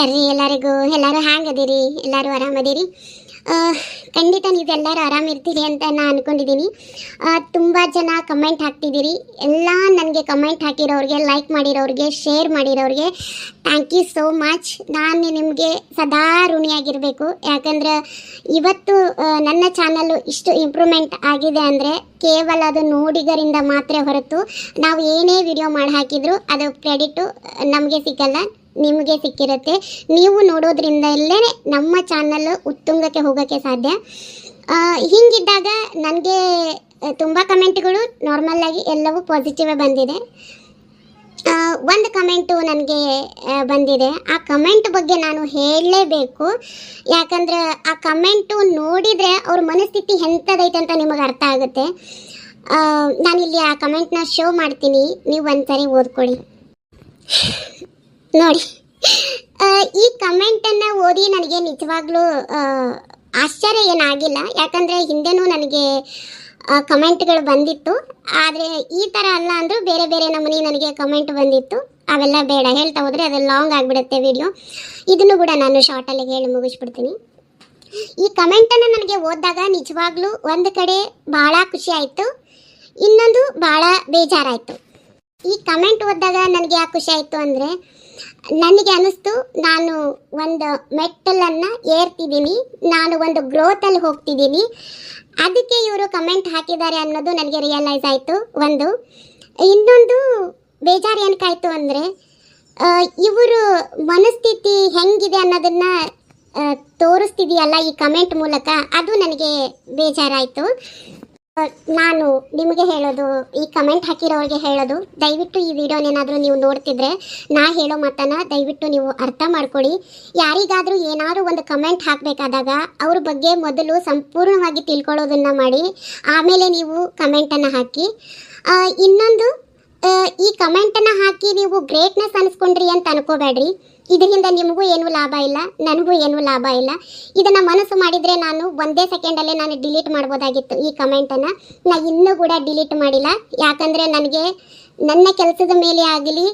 ನಮಸ್ಕಾರ ರೀ ಎಲ್ಲರಿಗೂ. ಎಲ್ಲರೂ ಹ್ಯಾಂಗದಿರಿ? ಎಲ್ಲರೂ ಆರಾಮದಿರಿ? ಖಂಡಿತ ನೀವೆಲ್ಲರೂ ಆರಾಮಿರ್ತೀರಿ ಅಂತ ನಾನು ಅಂದ್ಕೊಂಡಿದ್ದೀನಿ. ತುಂಬ ಜನ ಕಮೆಂಟ್ ಹಾಕ್ತಿದ್ದೀರಿ. ಎಲ್ಲ ನನಗೆ ಕಮೆಂಟ್ ಹಾಕಿರೋರಿಗೆ, ಲೈಕ್ ಮಾಡಿರೋರಿಗೆ, ಶೇರ್ ಮಾಡಿರೋರಿಗೆ ಥ್ಯಾಂಕ್ ಯು ಸೋ ಮಚ್. ನಾನು ನಿಮಗೆ ಸದಾ ಋಣಿಯಾಗಿರಬೇಕು. ಯಾಕಂದರೆ ಇವತ್ತು ನನ್ನ ಚಾನಲ್ಲು ಇಷ್ಟು ಇಂಪ್ರೂವ್ಮೆಂಟ್ ಆಗಿದೆ ಅಂದರೆ ಕೇವಲ ಅದು ನೋಡಿಗರಿಂದ ಮಾತ್ರ ಹೊರತು ನಾವು ಏನೇ ವಿಡಿಯೋ ಮಾಡಿ ಹಾಕಿದರೂ ಅದು ಕ್ರೆಡಿಟು ನಮಗೆ ಸಿಕ್ಕಲ್ಲ, ನಿಮಗೆ ಸಿಕ್ಕಿರುತ್ತೆ. ನೀವು ನೋಡೋದ್ರಿಂದಲೇ ನಮ್ಮ ಚಾನಲ್ ಉತ್ತುಂಗಕ್ಕೆ ಹೋಗೋಕ್ಕೆ ಸಾಧ್ಯ. ಹೀಗಿದ್ದಾಗ ನನಗೆ ತುಂಬ ಕಮೆಂಟ್ಗಳು ನಾರ್ಮಲ್ಲಾಗಿ ಎಲ್ಲವೂ ಪಾಸಿಟಿವೇ ಬಂದಿದೆ. ಒಂದು ಕಮೆಂಟು ನನಗೆ ಬಂದಿದೆ. ಆ ಕಮೆಂಟ್ ಬಗ್ಗೆ ನಾನು ಹೇಳಲೇಬೇಕು. ಯಾಕಂದ್ರೆ ಆ ಕಮೆಂಟು ನೋಡಿದರೆ ಅವ್ರ ಮನಸ್ಥಿತಿ ಎಂಥದೈತೆ ಅಂತ ನಿಮಗೆ ಅರ್ಥ ಆಗುತ್ತೆ. ನಾನಿಲ್ಲಿ ಆ ಕಮೆಂಟ್ನ ಶೋ ಮಾಡ್ತೀನಿ, ನೀವು ಒಂದ್ಸರಿ ಓದ್ಕೊಳ್ಳಿ ನೋಡಿ. ಈ ಕಮೆಂಟನ್ನು ಓದಿ ನನಗೆ ನಿಜವಾಗ್ಲೂ ಆಶ್ಚರ್ಯ ಏನಾಗಿಲ್ಲ. ಯಾಕಂದರೆ ಹಿಂದೆನೂ ನನಗೆ ಕಮೆಂಟ್ಗಳು ಬಂದಿತ್ತು. ಆದರೆ ಈ ಥರ ಅಲ್ಲ ಅಂದರೂ ಬೇರೆ ಬೇರೆ ನಮೂನಿ ನನಗೆ ಕಮೆಂಟ್ ಬಂದಿತ್ತು. ಅವೆಲ್ಲ ಬೇಡ, ಹೇಳ್ತಾ ಹೋದರೆ ಅದು ಲಾಂಗ್ ಆಗಿಬಿಡುತ್ತೆ ವಿಡಿಯೋ. ಇದನ್ನು ಕೂಡ ನಾನು ಶಾರ್ಟಲ್ಲಿ ಹೇಳಿ ಮುಗಿಸ್ಬಿಡ್ತೀನಿ. ಈ ಕಮೆಂಟನ್ನು ನನಗೆ ಓದಿದಾಗ ನಿಜವಾಗ್ಲೂ ಒಂದು ಕಡೆ ಭಾಳ ಖುಷಿ ಆಯಿತು, ಇನ್ನೊಂದು ಭಾಳ ಬೇಜಾರಾಯಿತು. ಈ ಕಮೆಂಟ್ ಓದಿದಾಗ ನನಗೆ ಯಾಕೆ ಖುಷಿ ಆಯಿತು ಅಂದರೆ, ನನಗೆ ಅನ್ನಿಸ್ತು ನಾನು ಒಂದು ಮೆಟ್ಟಲನ್ನು ಏರ್ತಿದ್ದೀನಿ, ನಾನು ಒಂದು ಗ್ರೋತಲ್ಲಿ ಹೋಗ್ತಿದ್ದೀನಿ. ಅದಕ್ಕೆ ಇವರು ಕಮೆಂಟ್ ಹಾಕಿದ್ದಾರೆ ಅನ್ನೋದು ನನಗೆ ರಿಯಲೈಸ್ ಆಯಿತು. ಒಂದು ಇನ್ನೊಂದು ಬೇಜಾರು ಏನಕ್ಕಾಯಿತು ಅಂದರೆ, ಇವರು ಮನಸ್ಥಿತಿ ಹೆಂಗಿದೆ ಅನ್ನೋದನ್ನು ತೋರಿಸ್ತಿದೆಯಲ್ಲ ಈ ಕಮೆಂಟ್ ಮೂಲಕ, ಅದು ನನಗೆ ಬೇಜಾರಾಯಿತು. ನಾನು ನಿಮಗೆ ಹೇಳೋದು, ಈ ಕಮೆಂಟ್ ಹಾಕಿರೋರಿಗೆ ಹೇಳೋದು, ದಯವಿಟ್ಟು ಈ ವಿಡಿಯೋನೇನಾದರೂ ನೀವು ನೋಡ್ತಿದ್ರೆ ನಾ ಹೇಳೋ ಮಾತನ್ನು ದಯವಿಟ್ಟು ನೀವು ಅರ್ಥ ಮಾಡ್ಕೊಳ್ಳಿ. ಯಾರಿಗಾದರೂ ಏನಾದರೂ ಒಂದು ಕಮೆಂಟ್ ಹಾಕಬೇಕಾದಾಗ ಅವ್ರ ಬಗ್ಗೆ ಮೊದಲು ಸಂಪೂರ್ಣವಾಗಿ ತಿಳ್ಕೊಳ್ಳೋದನ್ನು ಮಾಡಿ, ಆಮೇಲೆ ನೀವು ಕಮೆಂಟನ್ನು ಹಾಕಿ. ಇನ್ನೊಂದು, ಈ ಕಮೆಂಟನ್ನು ಹಾಕಿ ನೀವು ಗ್ರೇಟ್ನೆಸ್ ಅನಿಸ್ಕೊಂಡ್ರಿ ಅಂತ ಅನ್ಕೋಬೇಡ್ರಿ. ಇದರಿಂದ ನಿಮಗೂ ಏನೂ ಲಾಭ ಇಲ್ಲ, ನನಗೂ ಏನೂ ಲಾಭ ಇಲ್ಲ. ಇದನ್ನು ಮನಸ್ಸು ಮಾಡಿದರೆ ನಾನು ಒಂದೇ ಸೆಕೆಂಡಲ್ಲೇ ನಾನು ಡಿಲೀಟ್ ಮಾಡ್ಬೋದಾಗಿತ್ತು ಈ ಕಮೆಂಟನ್ನು. ನಾನು ಇನ್ನೂ ಕೂಡ ಡಿಲೀಟ್ ಮಾಡಿಲ್ಲ. ಯಾಕಂದರೆ ನನಗೆ ನನ್ನ ಕೆಲಸದ ಮೇಲೆ ಆಗಲಿ,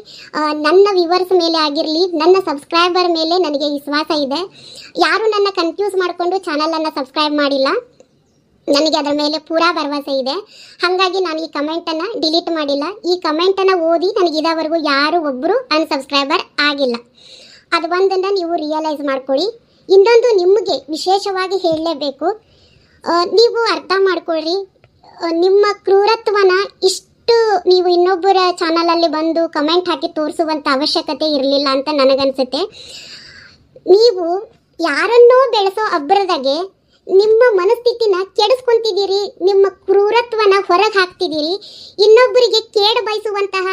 ನನ್ನ ವ್ಯೂವರ್ಸ್ ಮೇಲೆ ಆಗಿರಲಿ, ನನ್ನ ಸಬ್ಸ್ಕ್ರೈಬರ್ ಮೇಲೆ ನನಗೆ ವಿಶ್ವಾಸ ಇದೆ. ಯಾರೂ ನನ್ನ ಕನ್ಫ್ಯೂಸ್ ಮಾಡಿಕೊಂಡು ಚಾನಲನ್ನು ಸಬ್ಸ್ಕ್ರೈಬ್ ಮಾಡಿಲ್ಲ. ನನಗೆ ಅದರ ಮೇಲೆ ಪೂರಾ ಭರವಸೆ ಇದೆ. ಹಾಗಾಗಿ ನಾನು ಈ ಕಮೆಂಟನ್ನು ಡಿಲೀಟ್ ಮಾಡಿಲ್ಲ. ಈ ಕಮೆಂಟನ್ನು ಓದಿ ನನಗೆ ಇದಾವರೆಗೂ ಯಾರು ಒಬ್ಬರು ಅನ್ಸಬ್ಸ್ಕ್ರೈಬರ್ ಆಗಿಲ್ಲ. ಅದು ಒಂದನ್ನು ನೀವು ರಿಯಲೈಸ್ ಮಾಡ್ಕೊಳ್ಳಿ. ಇನ್ನೊಂದು ನಿಮಗೆ ವಿಶೇಷವಾಗಿ ಹೇಳಲೇಬೇಕು, ನೀವು ಅರ್ಥ ಮಾಡ್ಕೊಳ್ಳಿ. ನಿಮ್ಮ ಕ್ರೂರತ್ವನ ಇಷ್ಟು ನೀವು ಇನ್ನೊಬ್ಬರ ಚಾನಲಲ್ಲಿ ಬಂದು ಕಮೆಂಟ್ ಹಾಕಿ ತೋರಿಸುವಂಥ ಅವಶ್ಯಕತೆ ಇರಲಿಲ್ಲ ಅಂತ ನನಗನ್ಸುತ್ತೆ. ನೀವು ಯಾರನ್ನೋ ಬೆಳೆಸೋ ಅಬ್ಬರದಾಗೆ ನಿಮ್ಮ ಮನಸ್ಥಿತಿನ ಕೆಡಿಸ್ಕೊಂತಿದ್ದೀರಿ, ನಿಮ್ಮ ಕ್ರೂರತ್ವನ ಹೊರಗೆ ಹಾಕ್ತಿದ್ದೀರಿ, ಇನ್ನೊಬ್ಬರಿಗೆ ಕೇಡು ಬಯಸುವಂತಹ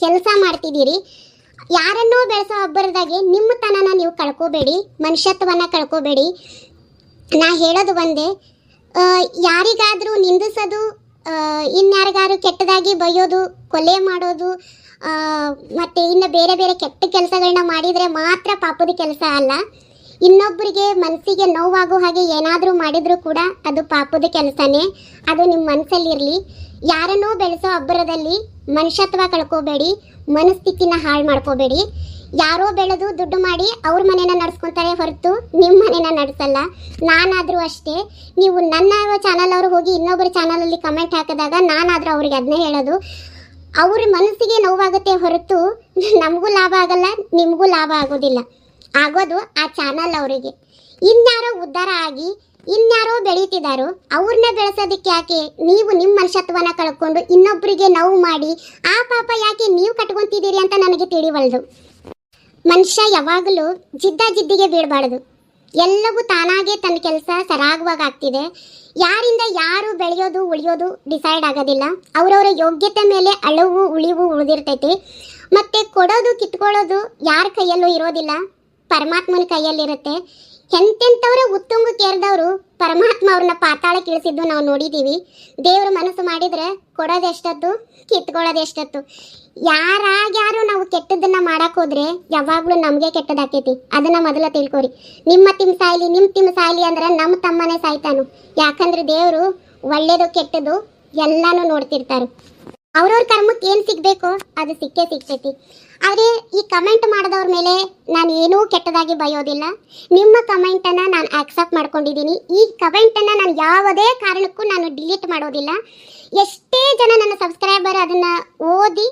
ಕೆಲಸ ಮಾಡ್ತಿದ್ದೀರಿ. ಯಾರನ್ನೋ ಬೆಳೆಸೋ ಅಬ್ಬರದಾಗೆ ನಿಮ್ಮ ತನನ ನೀವು ಕಳ್ಕೋಬೇಡಿ, ಮನುಷ್ಯತ್ವನ ಕಳ್ಕೋಬೇಡಿ. ನಾ ಹೇಳೋದು ಒಂದೇ, ಯಾರಿಗಾದರೂ ನಿಂದಿಸೋದು, ಇನ್ಯಾರಿಗಾರು ಕೆಟ್ಟದಾಗಿ ಬೈಯೋದು, ಕೊಲೆ ಮಾಡೋದು, ಮತ್ತು ಇನ್ನು ಬೇರೆ ಬೇರೆ ಕೆಟ್ಟ ಕೆಲಸಗಳನ್ನ ಮಾಡಿದರೆ ಮಾತ್ರ ಪಾಪದ ಕೆಲಸ ಅಲ್ಲ. ಇನ್ನೊಬ್ಬರಿಗೆ ಮನಸ್ಸಿಗೆ ನೋವಾಗೋ ಹಾಗೆ ಏನಾದರೂ ಮಾಡಿದರೂ ಕೂಡ ಅದು ಪಾಪದ ಕೆಲಸನೇ. ಅದು ನಿಮ್ಮ ಮನಸ್ಸಲ್ಲಿರಲಿ. ಯಾರನ್ನೋ ಬೆಳೆಸೋ ಅಬ್ಬರದಲ್ಲಿ ಮನುಷ್ಯತ್ವ ಕಳ್ಕೋಬೇಡಿ, ಮನಸ್ಥಿತಿನ ಹಾಳು ಮಾಡ್ಕೋಬೇಡಿ. ಯಾರೋ ಬೆಳೆದು ದುಡ್ಡು ಮಾಡಿ ಅವ್ರ ಮನೇನ ನಡೆಸ್ಕೊತಾರೆ ಹೊರತು ನಿಮ್ಮ ಮನೇನ ನಡೆಸಲ್ಲ. ನಾನಾದರೂ ಅಷ್ಟೇ. ನೀವು ನನ್ನ ಚಾನಲ್ ಅವರು ಹೋಗಿ ಇನ್ನೊಬ್ಬರ ಚಾನಲಲ್ಲಿ ಕಮೆಂಟ್ ಹಾಕಿದಾಗ ನಾನಾದರೂ ಅವ್ರಿಗೆ ಅದನ್ನೇ ಹೇಳೋದು, ಅವ್ರ ಮನಸ್ಸಿಗೆ ನೋವಾಗುತ್ತೆ ಹೊರತು ನಮಗೂ ಲಾಭ ಆಗಲ್ಲ, ನಿಮಗೂ ಲಾಭ ಆಗೋದಿಲ್ಲ. ಆಗೋದು ಆ ಚಾನಲ್ ಅವರಿಗೆ. ಇನ್ಯಾರೋ ಉದ್ಧಾರ ಆಗಿ ಇನ್ಯಾರೋ ಬೆಳೀತಿದ್ದಾರೋ ಅವ್ರನ್ನ ಬೆಳೆಸೋದಕ್ಕೆ ಯಾಕೆ ನೀವು ನಿಮ್ಮ ಮನುಷ್ಯತ್ವನ ಕಳ್ಕೊಂಡು ಇನ್ನೊಬ್ಬರಿಗೆ ನೋವು ಮಾಡಿ ಆ ಪಾಪ ಯಾಕೆ ನೀವು ಕಟ್ಕೊತಿದ್ದೀರಿ ಅಂತ ನನಗೆ ತಿಳಿವಲ್ದು. ಮನುಷ್ಯ ಯಾವಾಗಲೂ ಜಿದ್ದಿಗೆ ಬೀಳಬಾರ್ದು. ಎಲ್ಲವೂ ತಾನಾಗೆ ತನ್ನ ಕೆಲಸ ಸರಾಗವಾಗಿ ಆಗ್ತಿದೆ. ಯಾರಿಂದ ಯಾರು ಬೆಳೆಯೋದು ಉಳಿಯೋದು ಡಿಸೈಡ್ ಆಗೋದಿಲ್ಲ. ಅವರವರ ಯೋಗ್ಯತೆ ಮೇಲೆ ಅಳವು ಉಳಿವು ಉಳಿದಿರ್ತೈತಿ. ಮತ್ತು ಕೊಡೋದು ಕಿತ್ಕೊಳ್ಳೋದು ಯಾರ ಕೈಯಲ್ಲೂ ಇರೋದಿಲ್ಲ, ಪರಮಾತ್ಮನ ಕೈಯಲ್ಲಿರುತ್ತೆ. ಎಂತೆಂಥವ್ರೆ ಉತ್ತುಂಗಕ್ಕೆ ಏರಿದವರು ಪರಮಾತ್ಮ ಅವ್ರನ್ನ ಪಾತಾಳಕ್ಕೆ ಇಳಿಸಿದ್ದು ನಾವು ನೋಡಿದ್ದೀವಿ. ದೇವ್ರ ಮನಸ್ಸು ಮಾಡಿದರೆ ಕೊಡೋದೆಷ್ಟತ್ತು, ಕಿತ್ಕೊಳ್ಳೋದೆಷ್ಟತ್ತು. ಯಾರು ನಾವು ಕೆಟ್ಟದನ್ನ ಮಾಡಕ್ಕೆ ಹೋದ್ರೆ ಯಾವಾಗಲೂ ನಮಗೆ ಕೆಟ್ಟದಾಕೈತಿ. ಅದನ್ನು ಮೊದಲ ತಿಳ್ಕೊರಿ. ನಿಮ್ಮ ತಿಮ್ ಸಾಯ್ಲಿ ಅಂದ್ರೆ ನಮ್ಮ ತಮ್ಮನೇ ಸಾಯ್ತಾನು. ಯಾಕಂದ್ರೆ ದೇವರು ಒಳ್ಳೇದು ಕೆಟ್ಟದು ಎಲ್ಲಾನು ನೋಡ್ತಿರ್ತಾರೆ. ಅವ್ರವ್ರ ಕರ್ಮಕ್ಕೆ ಏನು ಸಿಗಬೇಕು ಅದು ಸಿಕ್ಕೇ ಸಿಗ್ತೈತಿ. ಆದರೆ ಈ ಕಮೆಂಟ್ ಮಾಡಿದವ್ರ ಮೇಲೆ ನಾನು ಏನೂ ಕೆಟ್ಟದಾಗಿ ಬಯೋದಿಲ್ಲ. ನಿಮ್ಮ ಕಮೆಂಟನ್ನು ನಾನು ಆಕ್ಸೆಪ್ಟ್ ಮಾಡ್ಕೊಂಡಿದ್ದೀನಿ. ಈ ಕಮೆಂಟನ್ನು ನಾನು ಯಾವುದೇ ಕಾರಣಕ್ಕೂ ನಾನು ಡಿಲೀಟ್ ಮಾಡೋದಿಲ್ಲ. ಎಷ್ಟೇ ಜನ ನನ್ನ ಸಬ್ಸ್ಕ್ರೈಬರ್ ಅದನ್ನು ಓದಿ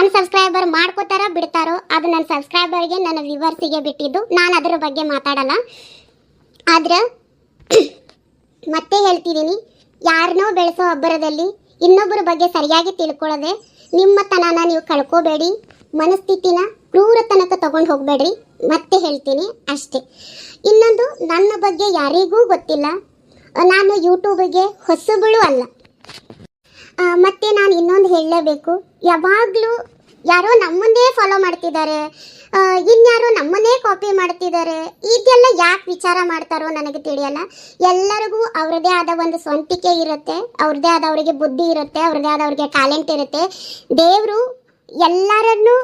ಅನ್ಸಬ್ಸ್ಕ್ರೈಬರ್ ಮಾಡ್ಕೋತಾರ ಬಿಡ್ತಾರೋ ಅದು ನನ್ನ ಸಬ್ಸ್ಕ್ರೈಬರ್ಗೆ ನನ್ನ ವ್ಯೂವರ್ಸಿಗೆ ಬಿಟ್ಟಿದ್ದು. ನಾನು ಅದರ ಬಗ್ಗೆ ಮಾತಾಡಲ್ಲ. ಆದ್ರೆ ಮತ್ತೆ ಹೇಳ್ತಿದ್ದೀನಿ, ಯಾರನ್ನೋ ಬೆಳೆಸೋ ಅಬ್ಬರದಲ್ಲಿ ಇನ್ನೊಬ್ಬರ ಬಗ್ಗೆ ಸರಿಯಾಗಿ ತಿಳ್ಕೊಳ್ಳದೆ ನಿಮ್ಮತನನ ನೀವು ಕಳ್ಕೋಬೇಡಿ. ಮನಸ್ಥಿತಿನ ಕ್ರೂರತನಕ್ಕೆ ತಗೊಂಡು ಹೋಗಬೇಡ್ರಿ. ಮತ್ತೆ ಹೇಳ್ತೀನಿ ಅಷ್ಟೇ. ಇನ್ನೊಂದು, ನನ್ನ ಬಗ್ಗೆ ಯಾರಿಗೂ ಗೊತ್ತಿಲ್ಲ. ನಾನು ಯೂಟ್ಯೂಬಿಗೆ ಹೊಸಬಳು ಅಲ್ಲ. ಮತ್ತೆ ನಾನು ಇನ್ನೊಂದು ಹೇಳಲೇಬೇಕು, ಯಾವಾಗಲೂ ಯಾರೋ ನಮ್ಮನ್ನೇ ಫಾಲೋ ಮಾಡ್ತಿದ್ದಾರೆ, ಇನ್ಯಾರೋ ನಮ್ಮನ್ನೇ ಕಾಪಿ ಮಾಡ್ತಿದ್ದಾರೆ. ಇದೆಲ್ಲ ಯಾಕೆ ವಿಚಾರ ಮಾಡ್ತಾರೋ ನನಗೆ ತಿಳಿಯಲ್ಲ. ಎಲ್ಲರಿಗೂ ಅವ್ರದ್ದೇ ಆದ ಒಂದು ಸ್ವಂತಿಕೆ ಇರುತ್ತೆ, ಅವ್ರದ್ದೇ ಆದ ಅವರಿಗೆ ಬುದ್ಧಿ ಇರುತ್ತೆ, ಅವ್ರದ್ದೇ ಆದ ಅವ್ರಿಗೆ ಟ್ಯಾಲೆಂಟ್ ಇರುತ್ತೆ. ದೇವರು ಎಲ್ಲರನ್ನೂ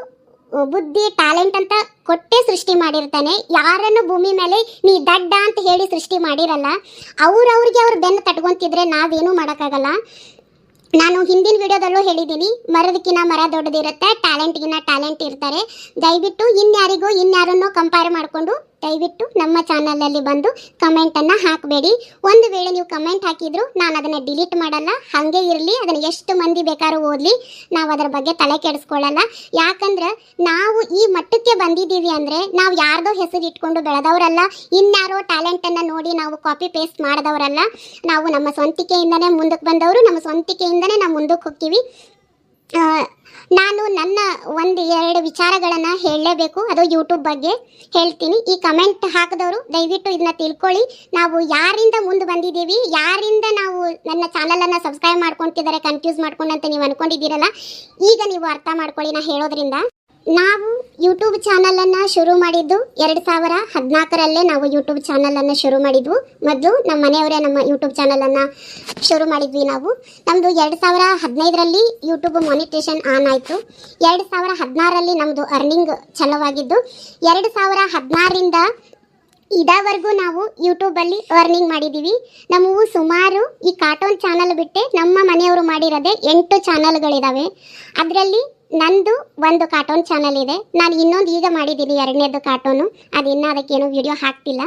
ಬುದ್ಧಿ ಟ್ಯಾಲೆಂಟ್ ಅಂತ ಕೊಟ್ಟೇ ಸೃಷ್ಟಿ ಮಾಡಿರ್ತಾನೆ. ಯಾರನ್ನು ಭೂಮಿ ಮೇಲೆ ನೀ ದಡ್ಡ ಅಂತ ಹೇಳಿ ಸೃಷ್ಟಿ ಮಾಡಿರಲ್ಲ. ಅವ್ರಿಗೆ ಅವ್ರು ಬೆನ್ನು ತಟ್ಕೊಂತಿದ್ರೆ ನಾವೇನೂ ಮಾಡೋಕ್ಕಾಗಲ್ಲ. ನಾನು ಹಿಂದಿನ ವಿಡಿಯೋದಲ್ಲೂ ಹೇಳಿದ್ದೀನಿ, ಮರದಕ್ಕಿಂತ ಮರ ದೊಡ್ಡದಿರುತ್ತೆ, ಟ್ಯಾಲೆಂಟ್ಗಿನ್ನ ಟ್ಯಾಲೆಂಟ್ ಇರ್ತಾರೆ. ದಯವಿಟ್ಟು ಇನ್ಯಾರನ್ನೋ ಕಂಪೇರ್ ಮಾಡಿಕೊಂಡು ದಯವಿಟ್ಟು ನಮ್ಮ ಚಾನಲಲ್ಲಿ ಬಂದು ಕಮೆಂಟನ್ನು ಹಾಕಬೇಡಿ. ಒಂದು ವೇಳೆ ನೀವು ಕಮೆಂಟ್ ಹಾಕಿದ್ರು ನಾನು ಅದನ್ನು ಡಿಲೀಟ್ ಮಾಡಲ್ಲ, ಹಾಗೆ ಇರಲಿ. ಅದನ್ನು ಎಷ್ಟು ಮಂದಿ ಬೇಕಾದ್ರೂ ಓದಲಿ, ನಾವು ಅದರ ಬಗ್ಗೆ ತಲೆ ಕೆಡಿಸ್ಕೊಳ್ಳಲ್ಲ. ಯಾಕಂದ್ರೆ ನಾವು ಈ ಮಟ್ಟಕ್ಕೆ ಬಂದಿದ್ದೀವಿ ಅಂದರೆ ನಾವು ಯಾರ್ದೋ ಹೆಸರು ಇಟ್ಕೊಂಡು ಬೆಳೆದವರಲ್ಲ, ಇನ್ಯಾರೋ ಟ್ಯಾಲೆಂಟನ್ನು ನೋಡಿ ನಾವು ಕಾಪಿ ಪೇಸ್ಟ್ ಮಾಡಿದವರಲ್ಲ. ನಾವು ನಮ್ಮ ಸ್ವಂತಿಕೆಯಿಂದನೇ ಮುಂದಕ್ಕೆ ಬಂದವರು, ನಮ್ಮ ಸ್ವಂತಿಕೆಯಿಂದನೇ ನಾವು ಮುಂದಕ್ಕೆ ಹೋಗ್ತೀವಿ. ನಾನು ನನ್ನ ಎರಡು ವಿಚಾರಗಳನ್ನು ಹೇಳಲೇಬೇಕು, ಅದು ಯೂಟ್ಯೂಬ್ ಬಗ್ಗೆ ಹೇಳ್ತೀನಿ. ಈ ಕಮೆಂಟ್ ಹಾಕಿದವರು ದಯವಿಟ್ಟು ಇದನ್ನ ತಿಳ್ಕೊಳ್ಳಿ. ನಾವು ಯಾರಿಂದ ಮುಂದೆ ಬಂದಿದ್ದೀವಿ, ಯಾರಿಂದ ನಾವು ನನ್ನ ಚಾನಲನ್ನು ಸಬ್ಸ್ಕ್ರೈಬ್ ಮಾಡ್ಕೊತಿದ್ದಾರೆ ಕನ್ಫ್ಯೂಸ್ ಮಾಡ್ಕೊಂಡಂತ ನೀವು ಅನ್ಕೊಂಡಿದ್ದೀರಲ್ಲ, ಈಗ ನೀವು ಅರ್ಥ ಮಾಡ್ಕೊಳ್ಳಿ ನಾ ಹೇಳೋದ್ರಿಂದ. ನಾವು ಯೂಟ್ಯೂಬ್ ಚಾನಲನ್ನು ಶುರು ಮಾಡಿದ್ದು 2014ರಲ್ಲೇ ನಾವು ಯೂಟ್ಯೂಬ್ ಚಾನಲನ್ನು ಶುರು ಮಾಡಿದ್ವು. ಮೊದಲು ನಮ್ಮ ಮನೆಯವರೇ ನಮ್ಮ ಯೂಟ್ಯೂಬ್ ಚಾನಲನ್ನು ಶುರು ಮಾಡಿದ್ವಿ ನಾವು. ನಮ್ಮದು 2015ರಲ್ಲಿ ಯೂಟ್ಯೂಬ್ ಮಾನಿಟೇಷನ್ ಆನ್ ಆಯಿತು. 2016ರಲ್ಲಿ ನಮ್ಮದು ಅರ್ನಿಂಗ್ ಚಲವಾಗಿದ್ದು. 2016ರಿಂದ ಇದಾವರೆಗೂ ನಾವು ಯೂಟ್ಯೂಬಲ್ಲಿ ಅರ್ನಿಂಗ್ ಮಾಡಿದ್ದೀವಿ. ನಮ್ಮವು ಸುಮಾರು ಈ ಕಾರ್ಟೂನ್ ಚಾನಲ್ ಬಿಟ್ಟೆ ನಮ್ಮ ಮನೆಯವರು ಮಾಡಿರೋದೆ 8 ಚಾನಲ್ಗಳಿದ್ದಾವೆ. ಅದರಲ್ಲಿ ನಂದು ಒಂದು ಕಾರ್ಟೂನ್ ಚಾನಲ್ ಇದೆ. ನಾನು ಇನ್ನೊಂದು ಈಗ ಮಾಡಿದ್ದೀನಿ, 2ನೇದು ಕಾರ್ಟೂನು. ಇನ್ನೂ ಅದಕ್ಕೇನು ವಿಡಿಯೋ ಹಾಕ್ತಿಲ್ಲ.